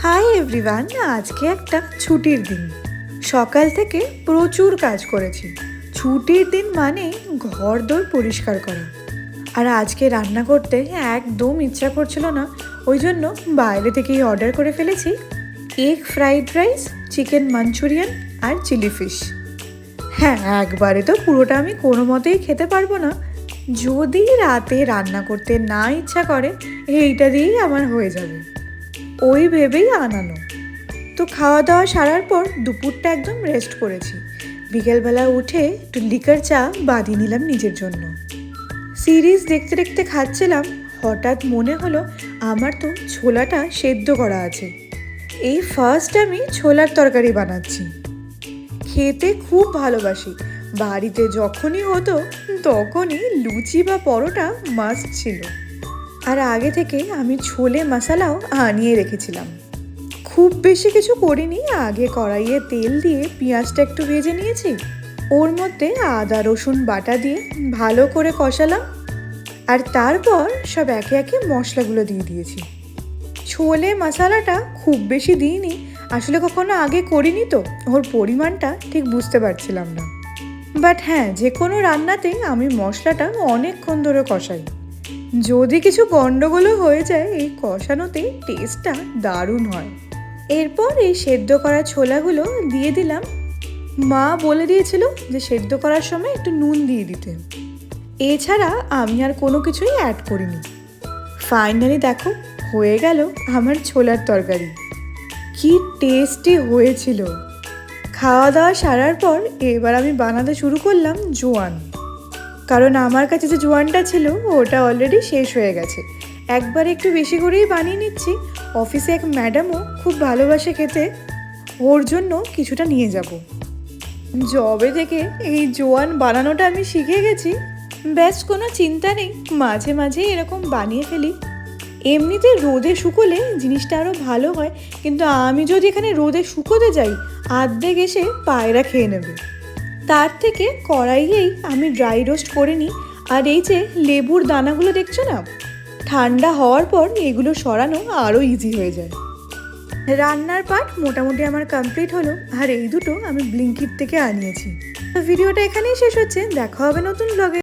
Hi everyone, আজকে একটা ছুটির দিন। সকাল থেকে প্রচুর কাজ করেছি। ছুটির দিন মানে ঘর দোর পরিষ্কার করা। আর আজকে রান্না করতে একদম ইচ্ছা করছিল না, ওই জন্য বাইরে থেকেই অর্ডার করে ফেলেছি egg fried rice, chicken manchurian আর চিলি ফিশ। হ্যাঁ, একবারে তো পুরোটা আমি কোনো মতেই খেতে পারবো না। যদি রাতে রান্না করতে না ইচ্ছা করে, এইটা দিয়েই আমার হয়ে যাবে, ওই ভেবেই আনানো। তো খাওয়া দাওয়া সারার পর দুপুরটা একদম রেস্ট করেছি। বিকেলবেলা উঠে একটু লিকার চা বাঁধিয়ে নিলাম নিজের জন্য। সিরিজ দেখতে দেখতে খাচ্ছিলাম, হঠাৎ মনে হলো আমার তো ছোলাটা সেদ্ধ করা আছে। এই ফার্স্ট আমি ছোলার তরকারি বানাচ্ছি। খেতে খুব ভালোবাসি। বাড়িতে যখনই হতো তখনই লুচি বা পরোটা মাস্ট ছিল। আর আগে থেকে আমি ছোলে মশলাও আনিয়ে রেখেছিলাম। খুব বেশি কিছু করিনি, আগে কড়াইয়ে তেল দিয়ে পেঁয়াজটা একটু ভেজে নিয়েছি, ওর মধ্যে আদা রসুন বাটা দিয়ে ভালো করে কষালাম, আর তারপর সব একে একে মশলাগুলো দিয়ে দিয়েছি। ছোলে মশলাটা খুব বেশি দিইনি, আসলে কখনো আগে করিনি তো ওর পরিমাণটা ঠিক বুঝতে পারছিলাম না। বাট হ্যাঁ, যে কোনো রান্নাতেই আমি মশলাটা অনেকক্ষণ ধরে কষাই। যদি কিছু গন্ডগোলও হয়ে যায়, এই কষানোতে টেস্টটা দারুণ হয়। এরপর এই সেদ্ধ করা ছোলাগুলো দিয়ে দিলাম। মা বলে দিয়েছিল যে সেদ্ধ করার সময় একটু নুন দিয়ে দিতে। এছাড়া আমি আর কোনো কিছুই অ্যাড করিনি। ফাইনালি দেখো, হয়ে গেল আমার ছোলার তরকারি। কি টেস্টি হয়েছিল! খাওয়া দাওয়া সারার পর এবার আমি বানাতে শুরু করলাম জোয়ান। কারণ আমার কাছে যে জোয়ানটা ছিল ওটা অলরেডি শেষ হয়ে গেছে। একবার একটু বেশি করেই বানিয়ে নিচ্ছি। অফিসে এক ম্যাডামও খুব ভালোবাসে খেতে, ওর জন্য কিছুটা নিয়ে যাব। জবে থেকে এই জোয়ান বানানোটা আমি শিখে গেছি, ব্যাস কোনো চিন্তা নেই, মাঝে মাঝে এরকম বানিয়ে ফেলি। এমনিতে রোদে শুকোলে জিনিসটা আরও ভালো হয়, কিন্তু আমি যদি এখানে রোদে শুকোতে যাই আর্ধেক এসে পায়রা খেয়ে নেবে। তার থেকে কড়াইয়েই আমি ড্রাই রোস্ট করে নিই। আর এই যে লেবুর দানাগুলো দেখছো না, ঠান্ডা হওয়ার পর এগুলো সরানো আরও ইজি হয়ে যায়। রান্নার পার্ট মোটামুটি আমার কমপ্লিট হলো, আর এই দুটো আমি ব্লিঙ্কিট থেকে আনিয়েছি। তো ভিডিওটা এখানেই শেষ হচ্ছে, দেখা হবে নতুন ব্লগে।